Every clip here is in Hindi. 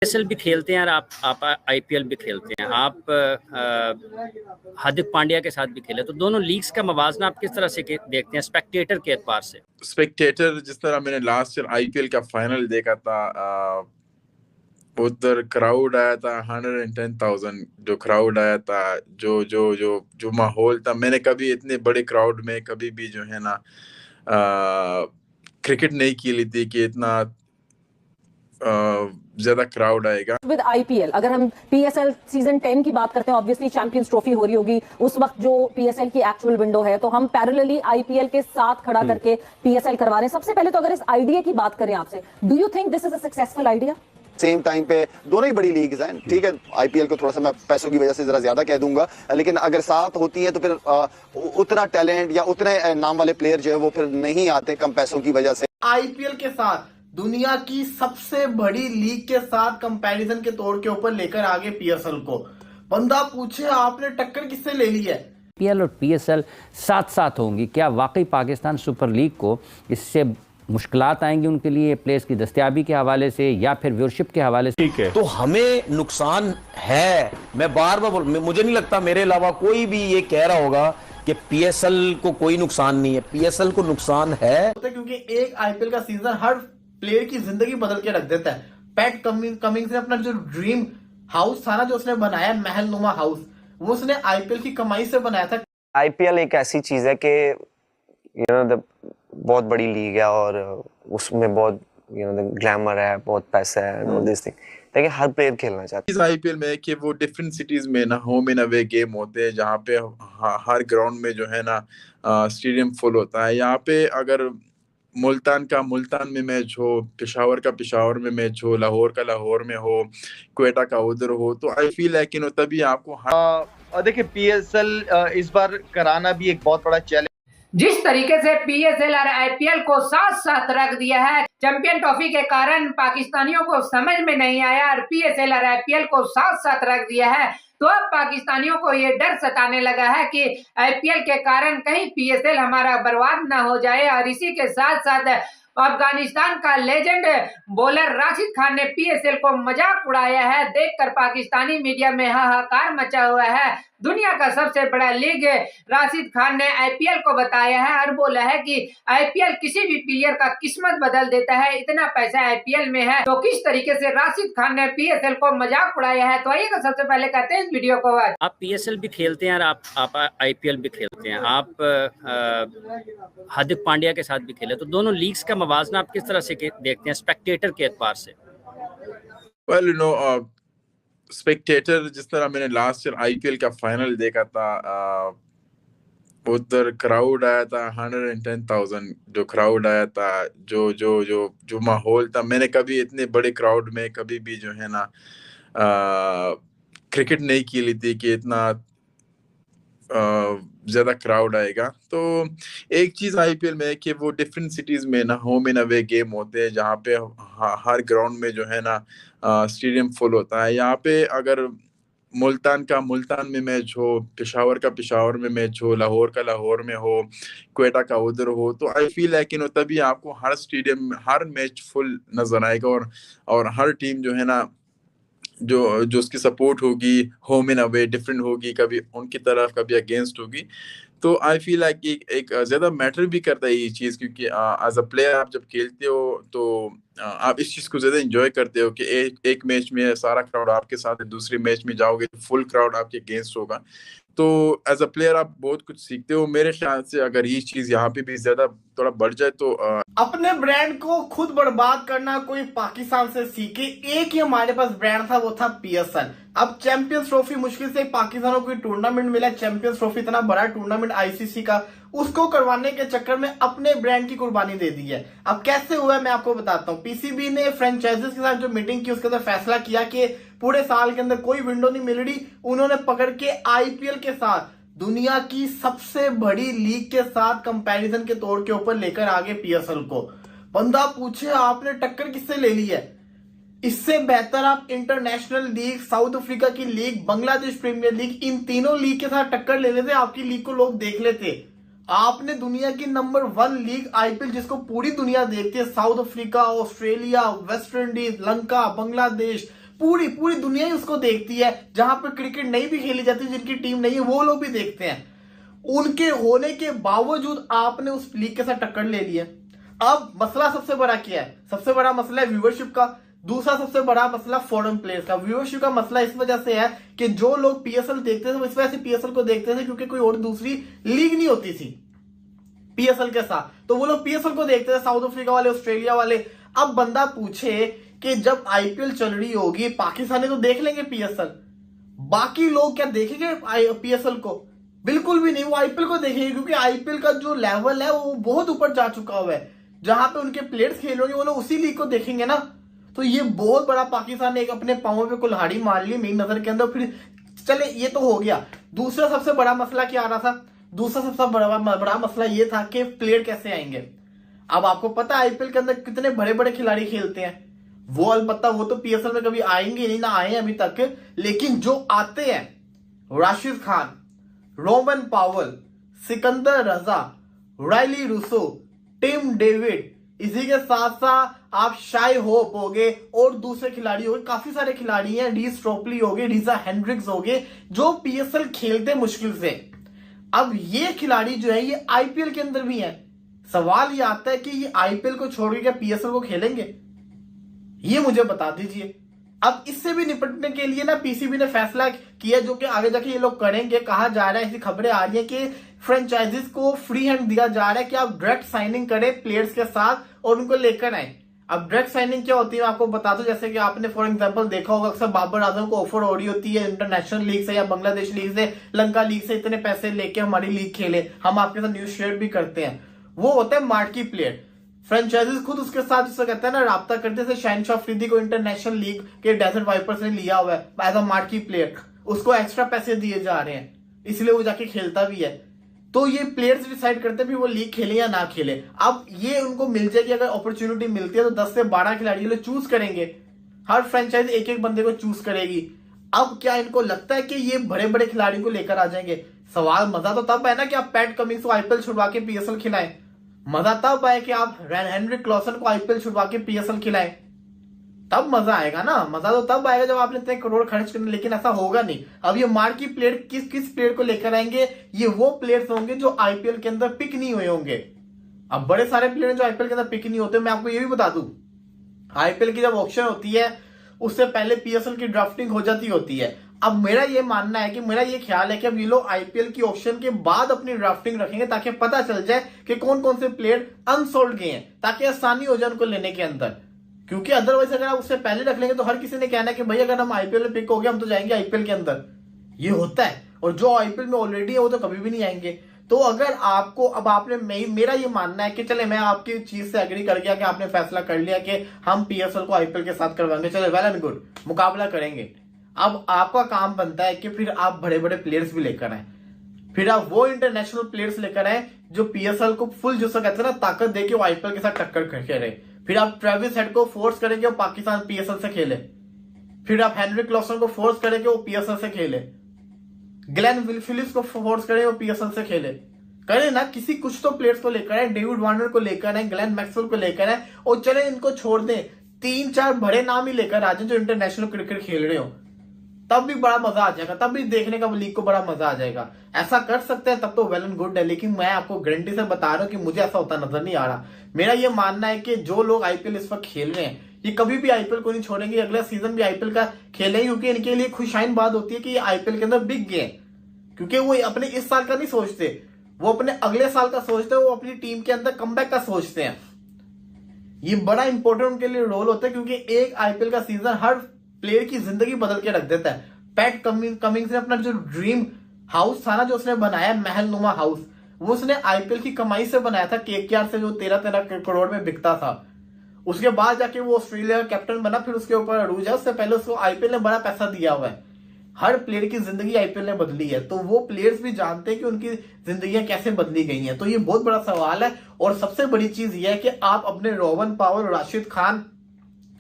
आईएसएल भी खेलते हैं और आप आईपीएल भी खेलते हैं। आप हार्दिक पांड्या के साथ भी खेले, तो दोनों लीग्स का मवाजना आप किस तरह से देखते हैं स्पेक्टेटर के एतबार से? स्पेक्टेटर जिस तरह मैंने लास्ट ईयर आईपीएल का फाइनल देखा था, उधर क्राउड आया था 110,000। जो क्राउड आया था, जो जो जो जो माहौल था, मैंने कभी इतने बड़े क्राउड में कभी भी जो है ना क्रिकेट नहीं खेली थी कि इतना ज्यादा क्राउड आएगा। विद आईपीएल अगर हम पीएसएल सीजन 10 की बात करते हैं, ऑब्वियसली चैंपियंस ट्रॉफी हो रही होगी उस वक्त जो पीएसएल की एक्चुअल विंडो है, तो हम पैरेलली आईपीएल के साथ खड़ा करके पीएसएल करवा रहे हैं। सबसे पहले तो अगर इस आइडिया की बात करें आपसे, do you think this is a successful idea? Same time पे दोनों ही बड़ी लीग्स हैं, ठीक है। आईपीएल को थोड़ा सा मैं पैसों की वजह से जरा ज्यादा कह दूंगा, लेकिन अगर साथ होती है तो फिर उतना टैलेंट या उतने नाम वाले प्लेयर जो है वो फिर नहीं आते कम पैसों की वजह से। आईपीएल के साथ दुनिया की सबसे बड़ी लीग के साथ कंपैरिजन के तौर के ऊपर लेकर आगे पीएसएल को। बंदा पूछे आपने टक्कर किससे ले ली है? आईपीएल और पीएसएल साथ साथ होंगी, क्या वाकई पाकिस्तान सुपर लीग को इससे मुश्किलात आएंगी उनके लिए प्लेयर्स की दस्तयाबी के हवाले से या फिर व्यूअरशिप के हवाले से? ठीक है, तो हमें नुकसान है। मैं बार बार मुझे नहीं लगता मेरे अलावा कोई भी ये कह रहा होगा कि पीएसएल को कोई नुकसान नहीं है। पीएसएल को नुकसान है क्योंकि एक आईपीएल का सीजन हर प्लेयर की जिंदगी बदल के रख देता है। पैट कमिंग्स ने अपना जो ड्रीम हाउस था ना, जो उसने बनाया महल नुमा हाउस, वो उसने आईपीएल की कमाई से बनाया था। आईपीएल एक ऐसी चीज है कि बहुत बड़ी लीग है और उसमें बहुत ग्लैमर है, बहुत पैसा है, ऑल दिस थिंग, लेकिन हर प्लेयर खेलना चाहता है। इस आईपीएल में कि वो डिफरेंट सिटीज में ना होम एंड अवे गेम होते हैं, जहाँ पे हर ग्राउंड में जो है ना स्टेडियम फुल होता है। यहाँ पे अगर मुल्तान का मुल्तान में मैच हो, पेशावर का पेशावर में मैच हो, लाहौर का लाहौर में हो, क्वेटा का उधर हो, तो आई फील है कि तभी आपको देखिए पीएसएल इस बार कराना भी एक बहुत बड़ा चैलेंज। जिस तरीके से पीएसएल और आईपीएल को साथ साथ रख दिया है, चैंपियन ट्रॉफी के कारण पाकिस्तानियों को समझ में नहीं आया और पीएसएल और आईपीएल को साथ साथ रख दिया है, तो अब पाकिस्तानियों को ये डर सताने लगा है कि आईपीएल के कारण कहीं पीएसएल हमारा बर्बाद ना हो जाए। और इसी के साथ साथ अफगानिस्तान का लेजेंड बॉलर राशिद खान ने पीएसएल को मजाक उड़ाया है। देखकर पाकिस्तानी मीडिया में हाहाकार मचा हुआ है। दुनिया का सबसे बड़ा लीग राशिद खान ने आईपीएल को बताया है और बोला है कि आईपीएल किसी भी प्लेयर का किस्मत बदल देता है, इतना पैसा आईपीएल में है। तो किस तरीके से राशिद खान ने पीएसएल को मजाक उड़ाया है, तो आइएगा सबसे पहले कहते हैं इस वीडियो को। आप पीएसएल भी खेलते हैं और आप आईपीएल भी खेलते हैं। आप हार्दिक पांड्या के साथ भी खेले, तो दोनों लीग्स का मवाजना आप किस तरह से देखते हैं स्पेक्टेटर के एतबार से? वेल स्पेक्टेटर जिस तरह मैंने लास्ट ईयर आईपीएल का फाइनल देखा था, उधर क्राउड आया था 110,000। जो क्राउड आया था, जो जो जो जो माहौल था, मैंने कभी इतने बड़े क्राउड में कभी भी जो है ना क्रिकेट नहीं खेली थी कि इतना ज्यादा क्राउड आएगा। तो एक चीज आईपीएल में है कि वो डिफरेंट सिटीज में ना होम एंड अवे गेम होते हैं, जहाँ पे हर ग्राउंड में जो है ना स्टेडियम फुल होता है। यहाँ पे अगर मुल्तान का मुल्तान में मैच हो, पेशावर का पेशावर में मैच हो, लाहौर का लाहौर में हो, क्वेटा का उधर हो, तो आई फील है कि तभी आपको हर स्टेडियम हर मैच फुल नजर आएगा और हर टीम जो है ना जो उसकी सपोर्ट होगी होम एंड अवे डिफरेंट होगी, कभी उनकी तरफ कभी अगेंस्ट होगी। तो आई फील लाइक एक ज्यादा मैटर भी करता है ये चीज, क्योंकि एज अ प्लेयर आप जब खेलते हो तो आप इस चीज को ज्यादा एंजॉय करते हो कि एक मैच में सारा क्राउड आपके साथ है, दूसरे मैच में जाओगे तो फुल क्राउड आपके अगेंस्ट होगा। तो एज अ प्लेयर आप बहुत कुछ सीखते हो। मेरे ख्याल से अगर ये चीज यहाँ पे भी ज्यादा थोड़ा बढ़ जाए तो अपने ब्रांड को खुद बर्बाद करना कोई पाकिस्तान से सीखे। एक ही हमारे पास ब्रांड था, वो था पीएसएल। अब चैंपियंस ट्रॉफी मुश्किल से पाकिस्तानों को टूर्नामेंट मिला, चैंपियंस ट्रॉफी इतना बड़ा टूर्नामेंट आईसीसी का, उसको करवाने के चक्कर में अपने ब्रांड की कुर्बानी दे दी है। अब कैसे हुआ है मैं आपको बताता हूँ। पीसीबी ने फ्रेंचाइजीज के साथ जो मीटिंग की उसके अंदर फैसला किया कि पूरे साल के अंदर कोई विंडो नहीं मिल रही, उन्होंने पकड़ के आईपीएल के साथ दुनिया की सबसे बड़ी लीग के साथ कंपैरिजन के तौर के ऊपर लेकर आगे पीएसएल को। बंदा पूछे आपने टक्कर किससे ले ली है? इससे बेहतर आप इंटरनेशनल लीग, साउथ अफ्रीका की लीग, बांग्लादेश प्रीमियर लीग, इन तीनों लीग के साथ टक्कर ले लेते, आपकी लीग को लोग देख लेते। आपने दुनिया की नंबर 1 लीग आईपीएल, जिसको पूरी दुनिया देखती है, south Africa, Australia, West Indies, Lanka, Bangladesh, पूरी पूरी दुनिया ही उसको देखती है। जहां पर क्रिकेट नहीं भी खेली जाती, जिनकी टीम नहीं है, वो लोग भी देखते हैं। उनके होने के बावजूद आपने उस लीग के साथ टक्कर ले ली है। अब मसला सबसे बड़ा क्या है? सबसे बड़ा मसला है व्यूवरशिप का। दूसरा सबसे बड़ा मसला फॉरेन प्लेयर्स का। व्यूवरशिप का मसला इस वजह से है कि जो लोग पीएसएल देखते थे वो इस वजह से पीएसएल को देखते थे क्योंकि कोई और दूसरी लीग नहीं होती थी पीएसएल के साथ, तो वो लोग पीएसएल को देखते थे, साउथ अफ्रीका वाले, ऑस्ट्रेलिया वाले। अब बंदा पूछे कि जब आईपीएल चल रही होगी, पाकिस्तानी तो देख लेंगे पीएसएल, बाकी लोग क्या देखेंगे पीएसएल को? बिल्कुल भी नहीं। वो आईपीएल को देखेंगे क्योंकि आईपीएल का जो लेवल है वो बहुत ऊपर जा चुका हुआ है। जहां पे उनके प्लेयर्स खेल रहे वो लोग उसी लीग को देखेंगे ना। तो ये बहुत बड़ा पाकिस्तान ने एक अपने पांवों पे कुल्हाड़ी मार ली मेरी नजर के अंदर। फिर चले, ये तो हो गया। दूसरा सबसे बड़ा मसला क्या आ रहा था? दूसरा सबसे बड़ा मसला ये था कि प्लेयर कैसे आएंगे। अब आपको पता है आईपीएल के अंदर कितने बड़े बड़े खिलाड़ी खेलते हैं। वो अलबत्ता वो तो पीएसएल में कभी आएंगे नहीं, ना आए अभी तक, लेकिन जो आते हैं, राशिद खान, रोमन पावल, सिकंदर रजा, रायली रूसो, टिम डेविड, इसी के साथ साथ आप शाई होप हो गए और दूसरे खिलाड़ी हो गए, काफी सारे खिलाड़ी हैं, रीस ट्रोपली हो गए, रीजा हेंड्रिक्स हो गए, जो पीएसएल खेलते मुश्किल से। अब ये खिलाड़ी जो है ये आईपीएल के अंदर भी हैं। सवाल ये आता है कि ये आईपीएल को छोड़ के क्या पीएसएल को खेलेंगे? ये मुझे बता दीजिए। अब इससे भी निपटने के लिए ना पीसीबी ने फैसला किया, जो कि आगे जाके ये लोग करेंगे। कहा जा रहा है, ऐसी खबरें आ रही है कि फ्रेंचाइजीज को फ्री हैंड दिया जा रहा है कि आप डायरेक्ट साइनिंग करें प्लेयर्स के साथ और उनको लेकर आए। अब डायरेक्ट साइनिंग क्या होती है मैं आपको बता दूं। जैसे कि आपने फॉर एग्जांपल देखा होगा, अक्सर बाबर आजम को ऑफर हो रही होती है इंटरनेशनल लीग से या बांग्लादेश लीग से, लंका लीग से, इतने पैसे लेके हमारी लीग खेले, हम आपके साथ न्यूज शेयर भी करते हैं। वो होता है मार्की प्लेयर। फ्रेंचाइजीज खुद उसके साथ जिसको कहते हैं ना राब्ता करते थे। शहनशाह अफरीदी को इंटरनेशनल लीग के डेजर्ट वाइपर्स ने लिया हुआ है एज अ मार्की प्लेयर, उसको एक्स्ट्रा पैसे दिए जा रहे हैं, इसलिए वो जाके खेलता भी है। तो ये प्लेयर्स डिसाइड करते हैं भी वो लीग खेले या ना खेले। अब ये उनको मिल जाएगी, अगर अपॉर्चुनिटी मिलती है तो 10 से 12 खिलाड़ी लोग चूज करेंगे। हर फ्रेंचाइज एक एक बंदे को चूज करेगी। अब क्या इनको लगता है कि ये बड़े बड़े खिलाड़ी को लेकर आ जाएंगे? सवाल मजा तो तब है ना कि आप पैट कमिंग्स को आईपीएल छुड़वा के पीएसएल खिलाएं। मजा तब आए कि आप हेनरिक क्लॉसन को आईपीएल छुड़वा के पीएसएल खिलाएं, तब मजा आएगा ना। मजा तो तब आएगा जब आपने इतने करोड़ खर्च करने, लेकिन ऐसा होगा नहीं। अब ये मार्की प्लेयर किस प्लेयर को लेकर आएंगे? ये वो प्लेयर्स होंगे जो आईपीएल के अंदर पिक नहीं हुए होंगे। अब बड़े सारे प्लेयर जो आईपीएल के अंदर पिक नहीं होते। मैं आपको ये भी बता दूं, आईपीएल की जब ऑक्शन होती है उससे पहले पीएसएल की ड्राफ्टिंग हो जाती होती है। अब मेरा ये मानना है कि मेरा ये ख्याल है कि अब ये लोग आईपीएल की ऑक्शन के बाद अपनी ड्राफ्टिंग रखेंगे ताकि पता चल जाए कि कौन कौन से प्लेयर अनसोल्ड गए हैं, ताकि आसानी हो जाए उनको लेने के अंदर। क्योंकि अदरवाइज अगर आप उससे पहले रख लेंगे तो हर किसी ने कहना है कि भाई अगर हम आईपीएल में पिक हो गए हम तो जाएंगे आईपीएल के अंदर। ये होता है, और जो आईपीएल में ऑलरेडी है वो तो कभी भी नहीं आएंगे। तो अगर आपको अब आपने मेरा ये मानना है कि चले मैं आपकी चीज से एग्री कर गया कि आपने फैसला कर लिया कि हम पीएसएल को आईपीएल के साथ करवाएंगे, चले वेल एंड गुड, मुकाबला करेंगे। अब आपका काम बनता है कि फिर आप बड़े बड़े प्लेयर्स भी लेकर आए, फिर आप वो इंटरनेशनल प्लेयर्स लेकर आए जो पीएसएल को फुल जो कहते हैं ना ताकत देके वो आईपीएल के साथ टक्कर करके रहे। फिर आप ट्रेविस हेड को फोर्स करेंगे वो पाकिस्तान पीएसएल से खेले, फिर आप हेनरिक क्लॉसन को फोर्स करेंगे वो पीएसएल से खेले, ग्लेन फिलिप्स को फोर्स करेंगे वो पीएसएल से खेले। करें ना, किसी कुछ तो प्लेयर्स को लेकर आए, डेविड वार्नर को लेकर आए, ग्लेन मैक्सवेल को लेकर आए, और चले इनको छोड़ दें, 3-4 बड़े नाम ही लेकर आ जाए जो इंटरनेशनल क्रिकेट खेल रहे हो, तब भी बड़ा मजा आ जाएगा, तब भी देखने का लीग को बड़ा मजा आ जाएगा। ऐसा कर सकते हैं तब तो वेल एंड गुड है, लेकिन मैं आपको गारंटी से बता रहा हूं कि मुझे ऐसा होता नजर नहीं आ रहा। मेरा ये मानना है कि जो लोग आईपीएल इस वक्त खेल रहे हैं ये कभी भी आईपीएल को नहीं छोड़ेंगे, अगला सीजन भी आईपीएल का खेलेंगे, क्योंकि इनके लिए खुशाइन बात होती है कि ये आईपीएल के अंदर बिक गए, क्योंकि वो अपने इस साल का नहीं सोचते, वो अपने अगले साल का सोचते हैं, वो अपनी टीम के अंदर कमबैक का सोचते हैं। ये बड़ा इंपॉर्टेंट उनके लिए रोल होता है, क्योंकि एक आईपीएल का सीजन हर प्लेयर की जिंदगी बदल के रख देता है। पैट कमिंग्स ने अपना जो ड्रीम हाउस था ना, जो उसने बनाया महल नुमा हाउस, वो उसने आईपीएल की कमाई से बनाया था, केकेआर से, जो 13-13 करोड़ में बिकता था। उसके बाद जाके वो ऑस्ट्रेलिया का कैप्टन बना, फिर उसके ऊपर अरूज है, उससे पहले उसको आईपीएल ने बड़ा पैसा दिया हुआ है। हर प्लेयर की जिंदगी आईपीएल ने बदली है, तो वो प्लेयर्स भी जानते हैं कि उनकी जिंदगियां कैसे बदली गई हैं। तो ये बहुत बड़ा सवाल है, और सबसे बड़ी चीज ये है कि आप अपने रोमन पावल, राशिद खान,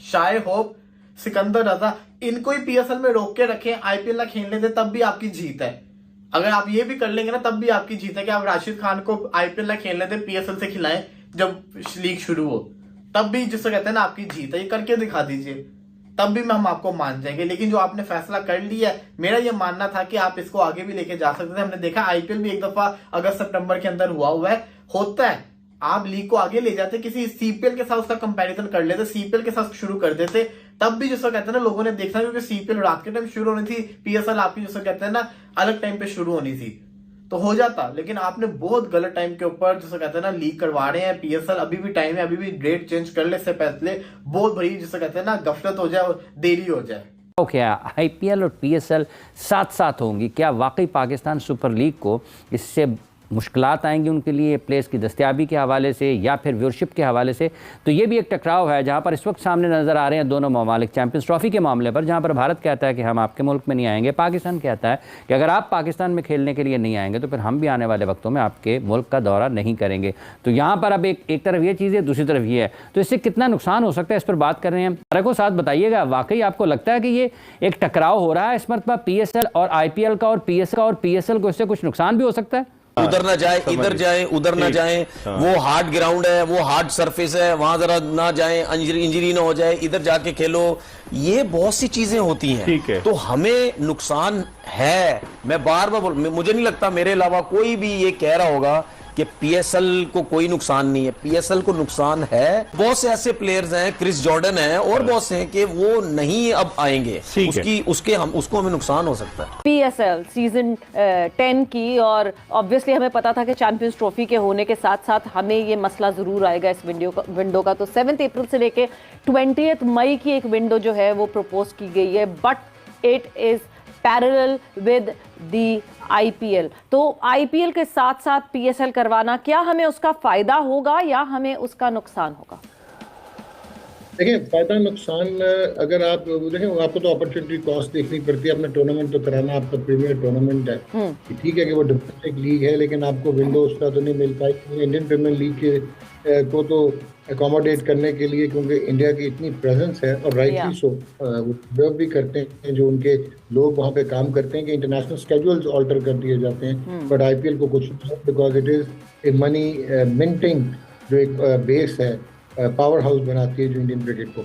शाय होप, सिकंदर रजा, इनको ही पीएसएल में रोक के रखें, आईपीएल ना खेलने दे, तब भी आपकी जीत है। अगर आप ये भी कर लेंगे ना, तब भी आपकी जीत है कि आप राशिद खान को आईपीएल ना खेलने दे, पीएसएल से खिलाएं जब लीग शुरू हो, तब भी जिसको कहते हैं ना आपकी जीत है। ये करके दिखा दीजिए, तब भी हम आपको मान जाएंगे। लेकिन जो आपने फैसला कर लिया है, मेरा ये मानना था कि आप इसको आगे भी लेके जा सकते थे। हमने देखा आईपीएल भी एक दफा अगस्त सितंबर के अंदर हुआ है, होता है। आप लीग को आगे ले जाते, किसी सीपीएल के साथ उसका कंपैरिजन कर लेते, सीपीएल के साथ शुरू कर देते, तब भी जैसा कहते हैं ना लोगों ने देखना, क्योंकि सीपीएल रात के टाइम शुरू होनी थी, पीएसएल आपकी जैसा कहते हैं ना अलग टाइम पे शुरू होनी थी, तो हो जाता। लेकिन आपने बहुत गलत टाइम के ऊपर जैसा कहते हैं ना लीग करवा रहे हैं। पीएसएल अभी भी टाइम है, अभी भी डेट चेंज कर ले, इससे पहले बहुत बड़ी जैसा कहते हैं ना गफलत हो जाए और देरी हो जाए। क्या आईपीएल और पीएसएल साथ साथ होंगी? क्या वाकई पाकिस्तान सुपर लीग को इससे मुश्किलात आएंगी उनके लिए प्लेयर्स की दस्तियाबी के हवाले से या फिर व्यूअरशिप के हवाले से? तो ये भी एक टकराव है जहाँ पर इस वक्त सामने नज़र आ रहे हैं दोनों ममालिक चैंपियंस ट्रॉफी के मामले पर, जहाँ पर भारत कहता है कि हम आपके मुल्क में नहीं आएंगे, पाकिस्तान कहता है कि अगर आप पाकिस्तान में खेलने के लिए नहीं आएंगे तो फिर हम भी आने वाले वक्तों में आपके मुल्क का दौरा नहीं करेंगे। तो यहाँ पर अब एक तरफ ये चीज़ है, दूसरी तरफ ये है, तो इससे कितना नुकसान हो सकता है, इस पर बात कर रहे हैं। सारे को साथ बताइएगा, वाकई आपको लगता है कि ये एक टकराव हो रहा है इस मरतबा पीएसएल और आईपीएल का, और पीएसएल को इससे कुछ नुकसान भी हो सकता है? उधर ना जाए, इधर जाए, उधर ना जाए, वो हार्ड ग्राउंड है, वो हार्ड सरफेस है, वहां जरा ना जाए, इंजरी ना हो जाए, इधर जाके खेलो, ये बहुत सी चीजें होती हैं। तो हमें नुकसान है, मैं बार बार मुझे नहीं लगता मेरे अलावा कोई भी ये कह रहा होगा कि पीएसएल को कोई नुकसान नहीं है। पीएसएल को नुकसान है। बहुत से ऐसे प्लेयर्स हैं, क्रिस जॉर्डन है और बहुत से हैं कि वो नहीं अब आएंगे, उसको हमें नुकसान हो सकता है। पीएसएल सीजन 10 की, और ऑब्वियसली हमें पता था कि चैंपियंस ट्रॉफी के होने के साथ साथ हमें ये मसला जरूर आएगा इस विंडो का। तो 7 अप्रैल से लेके 20 मई की एक विंडो जो है वो प्रपोज की गई है, but it is parallel with the IPL. तो आईपीएल के साथ साथ पीएसएल करवाना, क्या हमें उसका फायदा होगा या हमें उसका नुकसान होगा? देखिए, फायदा नुकसान अगर आप देखें, आपको तो अपॉर्चुनिटी कॉस्ट देखनी पड़ती है। अपना टूर्नामेंट तो कराना, आपका प्रीमियर टूर्नामेंट है, ठीक है कि वो डोमेस्टिक लीग है, लेकिन आपको विंडो उसका तो नहीं मिल पाई। इंडियन प्रीमियर लीग के को तो अकोमोडेट करने के लिए, क्योंकि इंडिया की इतनी प्रेजेंस है, और राइटली सो वो भी करते हैं जो उनके लोग वहाँ पे काम करते हैं कि इंटरनेशनल स्केड्यूल्स ऑल्टर कर दिए जाते हैं, बट आईपीएल को कुछ, because it is a money minting जो एक बेस है, पावर हाउस बनाती है जो इंडियन क्रिकेट को।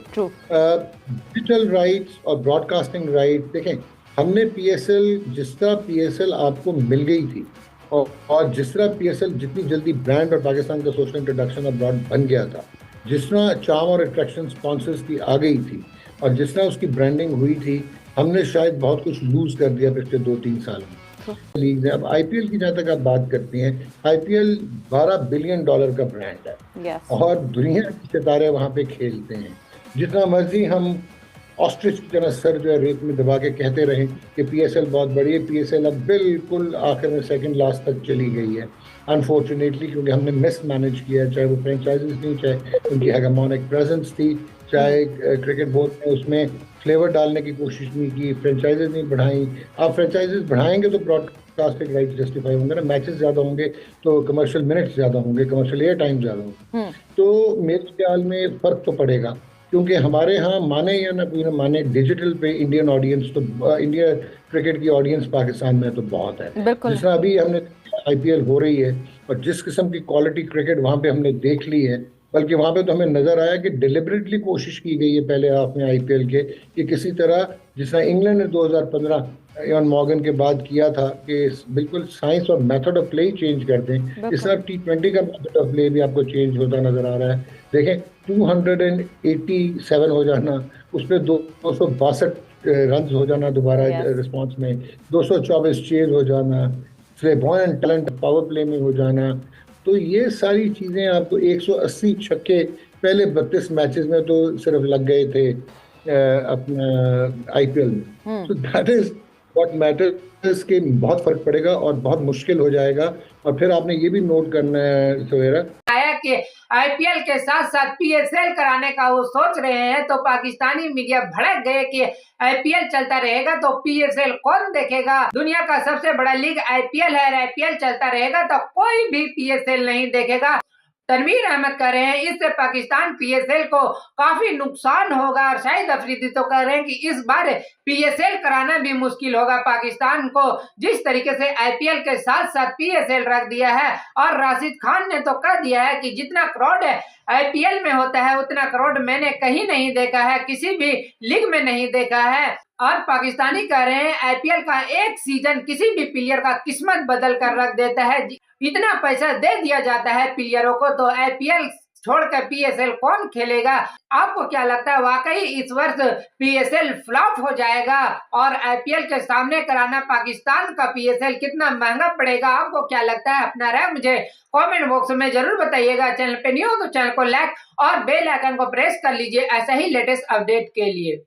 डिजिटल राइट्स और ब्रॉडकास्टिंग राइट, देखें हमने पीएसएल, जिस तरह पीएसएल आपको मिल गई थी और जिस तरह पीएसएल जितनी जल्दी ब्रांड और पाकिस्तान का सोशल इंट्रोडक्शन अब्रॉड बन गया था, जिस तरह चार्म और अट्रैक्शन स्पॉन्सर्स की आ गई थी और जिस तरह उसकी ब्रांडिंग हुई थी, हमने शायद बहुत कुछ लूज कर दिया पिछले 2-3 साल में लीग है। अब आईपीएल की जहाँ तक आप बात करती हैं, आईपीएल $12 बिलियन का ब्रांड है और दुनिया के सितारे वहाँ पे खेलते हैं। जितना मर्जी हम ऑस्ट्रिच की तरह सर जो है रेत में दबा के कहते रहें कि पीएसएल बहुत बड़ी है, पीएसएल अब बिल्कुल आखिर में सेकंड लास्ट तक चली गई है अनफॉर्चुनेटली, क्योंकि हमने मिस मैनेज किया, चाहे वो फ्रेंचाइजीज नहीं, चाहे उनकी हेगेमोनिक प्रेजेंस थी, चाहे क्रिकेट बोर्ड ने उसमें फ्लेवर डालने की कोशिश नहीं की, फ्रेंचाइजीज नहीं बढ़ाई। आप फ्रेंचाइजीज बढ़ाएंगे तो ब्रॉडकास्टिंग राइट जस्टिफाई होंगे ना, मैचेस ज़्यादा होंगे तो कमर्शियल मिनट्स ज़्यादा होंगे, कमर्शियल एयर टाइम ज़्यादा होगा, तो मेरे ख्याल में फ़र्क तो पड़ेगा। क्योंकि हमारे यहाँ माने या ना माने, डिजिटल पे इंडियन ऑडियंस तो, इंडिया क्रिकेट की ऑडियंस पाकिस्तान में तो बहुत है। जिस तरह अभी हमने आईपीएल हो रही है और जिस किस्म की क्वालिटी क्रिकेट वहाँ पे हमने देख ली है, बल्कि वहाँ पे तो हमें नजर आया कि डिलिबरेटली कोशिश की गई है पहले हाफ में आईपीएल के कि किसी तरह, जिस तरह इंग्लैंड ने 2015 इयान मॉर्गन के बाद किया था कि बिल्कुल साइंस और मेथड ऑफ प्ले चेंज कर दें, इस तरह T20 का मेथड ऑफ प्ले भी आपको चेंज होता नजर आ रहा है। देखें 287 हो जाना, उस पर 262 रन हो जाना दोबारा रिस्पॉन्स में, 224 चेज हो जाना, फ्लेबॉयंट टैलेंट पावर प्ले में हो जाना, तो ये सारी चीज़ें आपको 180 छक्के पहले 32 मैचेस में तो सिर्फ लग गए थे अपना आईपीएल में। तो दैट इज व्हाट मैटर्स, के बहुत फर्क पड़ेगा और बहुत मुश्किल हो जाएगा। और फिर आपने ये भी नोट करना है सवेरा आया कि आईपीएल के साथ साथ पीएसएल कराने का वो सोच रहे हैं, तो पाकिस्तानी मीडिया भड़क गए कि आईपीएल चलता रहेगा तो पीएसएल कौन देखेगा, दुनिया का सबसे बड़ा लीग आईपीएल है, आईपीएल चलता रहेगा तो कोई भी पीएसएल नहीं देखेगा। तनवीर अहमद कह रहे हैं इससे पाकिस्तान पीएसएल को काफी नुकसान होगा, और शाहिद अफरीदी तो कह रहे हैं कि इस बार पीएसएल कराना भी मुश्किल होगा पाकिस्तान को, जिस तरीके से आईपीएल के साथ साथ पीएसएल रख दिया है। और राशिद खान ने तो कह दिया है कि जितना क्राउड आईपीएल में होता है उतना क्राउड मैंने कहीं नहीं देखा है, किसी भी लीग में नहीं देखा है। और पाकिस्तानी कह रहे हैं आईपीएल का एक सीजन किसी भी प्लेयर का किस्मत बदल कर रख देता है, इतना पैसा दे दिया जाता है प्लेयरों को, तो आईपीएल छोड़कर पीएसएल कौन खेलेगा? आपको क्या लगता है, वाकई इस वर्ष पीएसएल फ्लॉप हो जाएगा और आईपीएल के सामने कराना पाकिस्तान का पीएसएल कितना महंगा पड़ेगा? आपको क्या लगता है? अपना राय मुझे कमेंट बॉक्स में जरूर बताइएगा। चैनल पे न्यू हो तो चैनल को लाइक और बेल आइकन को प्रेस कर लीजिए ऐसा ही लेटेस्ट अपडेट के लिए।